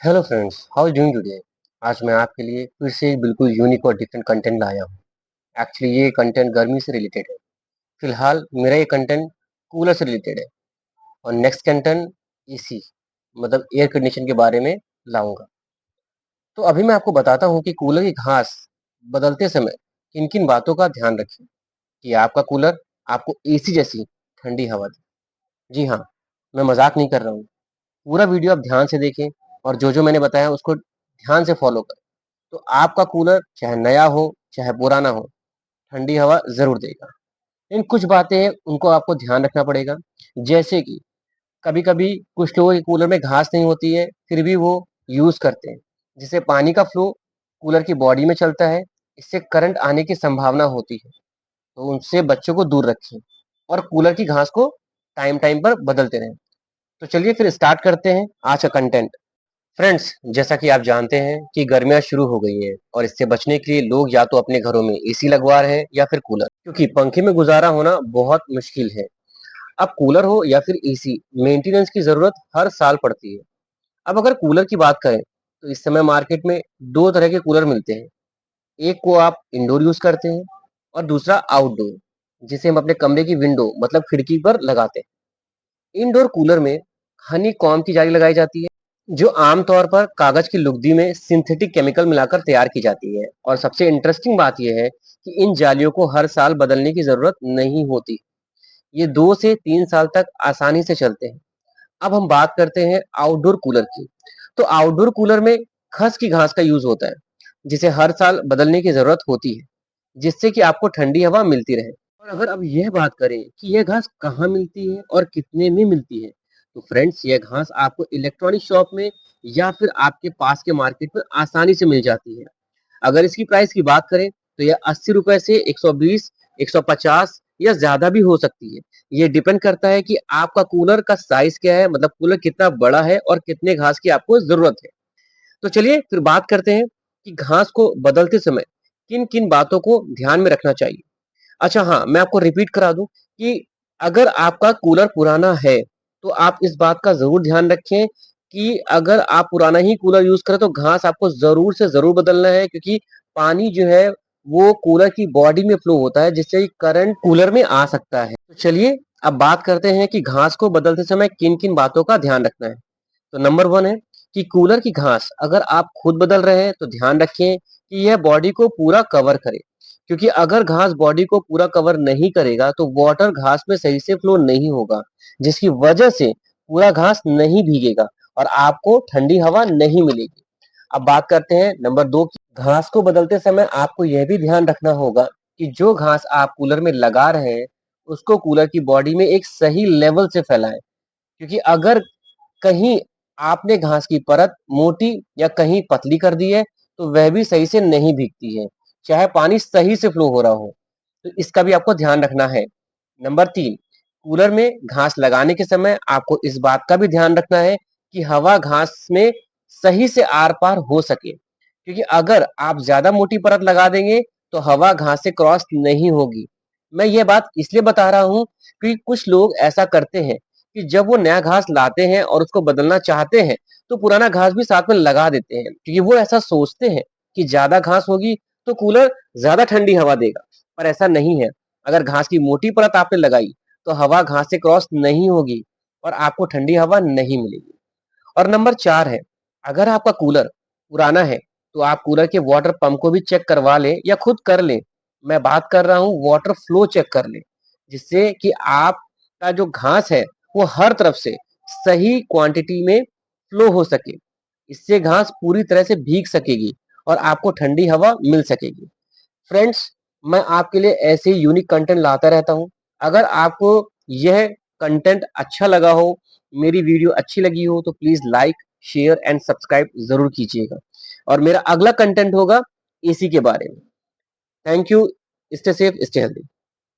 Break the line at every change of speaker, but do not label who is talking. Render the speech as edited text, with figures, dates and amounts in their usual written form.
Hello friends, how doing today. आज मैं आपके लिए फिर से एक बिल्कुल यूनिक और डिफरेंट कंटेंट लाया हूँ। एक्चुअली ये कंटेंट गर्मी से रिलेटेड है। फिलहाल मेरा ये कंटेंट कूलर से रिलेटेड है और नेक्स्ट कंटेंट एसी मतलब एयर कंडीशन के बारे में लाऊंगा। तो अभी मैं आपको बताता हूँ कि कूलर की घास बदलते समय किन किन बातों का ध्यान रखें कि आपका कूलर आपको एसी जैसी ठंडी हवा दे। जी हाँ, मैं मजाक नहीं कर रहा हूँ। पूरा वीडियो आप ध्यान से देखें और जो जो मैंने बताया उसको ध्यान से फॉलो करें। तो आपका कूलर चाहे नया हो चाहे पुराना हो, ठंडी हवा जरूर देगा। लेकिन कुछ बातें हैं उनको आपको ध्यान रखना पड़ेगा। जैसे कि कभी कभी कुछ लोगों के कूलर में घास नहीं होती है फिर भी वो यूज करते हैं, जिससे पानी का फ्लो कूलर की बॉडी में चलता है। इससे करंट आने की संभावना होती है, तो उनसे बच्चों को दूर रखें और कूलर की घास को टाइम टाइम पर बदलते रहें। तो चलिए फिर स्टार्ट करते हैं आज का कंटेंट। फ्रेंड्स, जैसा कि आप जानते हैं कि गर्मियां शुरू हो गई हैं और इससे बचने के लिए लोग या तो अपने घरों में एसी लगवा रहे हैं या फिर कूलर, क्योंकि पंखे में गुजारा होना बहुत मुश्किल है। अब कूलर हो या फिर एसी, मेंटेनेंस की जरूरत हर साल पड़ती है। अब अगर कूलर की बात करें तो इस समय मार्केट में दो तरह के कूलर मिलते हैं। एक को आप इंडोर यूज करते हैं और दूसरा आउटडोर, जिसे हम अपने कमरे की विंडो मतलब खिड़की पर लगाते हैं। इंडोर कूलर में हनी कॉम्ब की जाली लगाई जाती है, जो आमतौर पर कागज की लुगदी में सिंथेटिक केमिकल मिलाकर तैयार की जाती है। और सबसे इंटरेस्टिंग बात यह है कि इन जालियों को हर साल बदलने की जरूरत नहीं होती। ये 2 से 3 साल तक आसानी से चलते हैं। अब हम बात करते हैं आउटडोर कूलर की। तो आउटडोर कूलर में खस की घास का यूज होता है, जिसे हर साल बदलने की जरूरत होती है, जिससे कि आपको ठंडी हवा मिलती रहे। और अगर अब यह बात करें कि यह घास कहाँ मिलती है और कितने में मिलती है, तो फ्रेंड्स यह घास आपको इलेक्ट्रॉनिक शॉप में या फिर आपके पास के मार्केट में आसानी से मिल जाती है। अगर इसकी प्राइस की बात करें तो यह 80 रुपए से 120, 150 या ज्यादा भी हो सकती है। ये डिपेंड करता है कि आपका कूलर का साइज क्या है, मतलब कूलर कितना बड़ा है और कितने घास की आपको जरूरत है। तो चलिए फिर बात करते हैं कि घास को बदलते समय किन किन बातों को ध्यान में रखना चाहिए। अच्छा हाँ, मैं आपको रिपीट करा दूं कि अगर आपका कूलर पुराना है तो आप इस बात का ज़रूर ध्यान रखें कि अगर आप पुराना ही कूलर यूज़ करें तो घास आपको ज़रूर से ज़रूर बदलना है, क्योंकि पानी जो है वो कूलर की बॉडी में फ्लो होता है, जिससे करंट कूलर में आ सकता है। तो चलिए अब बात करते हैं कि घास को बदलते समय किन-किन बातों का ध्यान रखना है। तो नंबर 1 है कि कूलर की घास अगर आप खुद बदल रहे हैं तो ध्यान रखें कि यह बॉडी को पूरा कवर करे, क्योंकि अगर घास बॉडी को पूरा कवर नहीं करेगा तो वाटर घास में सही से फ्लो नहीं होगा, जिसकी वजह से पूरा घास नहीं भीगेगा और आपको ठंडी हवा नहीं मिलेगी। अब बात करते हैं नंबर 2 की। घास को बदलते समय आपको यह भी ध्यान रखना होगा कि जो घास आप कूलर में लगा रहे हैं उसको कूलर की बॉडी में एक सही लेवल से फैलाएं, क्योंकि अगर कहीं आपने घास की परत मोटी या कहीं पतली कर दी है तो वह भी सही से नहीं भीगती है, चाहे पानी सही से फ्लो हो रहा हो। तो इसका भी आपको ध्यान रखना है। नंबर 3, कूलर में घास लगाने के समय आपको इस बात का भी ध्यान रखना है कि हवा घास में सही से आर पार हो सके, क्योंकि अगर आप ज्यादा मोटी परत लगा देंगे तो हवा घास से क्रॉस नहीं होगी। मैं ये बात इसलिए बता रहा हूँ कि कुछ लोग ऐसा करते हैं कि जब वो नया घास लाते हैं और उसको बदलना चाहते हैं तो पुराना घास भी साथ में लगा देते हैं, क्योंकि वो ऐसा सोचते हैं कि ज्यादा घास होगी तो कूलर ज्यादा ठंडी हवा देगा। पर ऐसा नहीं है। अगर घास की मोटी परत आपने लगाई तो हवा घास से क्रॉस नहीं होगी और आपको ठंडी हवा नहीं मिलेगी। और नंबर 4 है, अगर आपका कूलर पुराना है तो आप कूलर के वाटर पंप को भी चेक करवा लें या खुद कर लें। मैं बात कर रहा हूँ वाटर फ्लो चेक कर लें, जिससे कि आपका जो घास है वो हर तरफ से सही क्वांटिटी में फ्लो हो सके। इससे घास पूरी तरह से भीग सकेगी और आपको ठंडी हवा मिल सकेगी। फ्रेंड्स, मैं आपके लिए ऐसे ही यूनिक कंटेंट लाता रहता हूँ। अगर आपको यह कंटेंट अच्छा लगा हो, मेरी वीडियो अच्छी लगी हो, तो please like, share and subscribe जरूर कीजिएगा। और मेरा अगला कंटेंट होगा एसी के बारे में। Thank you. Stay safe, stay healthy.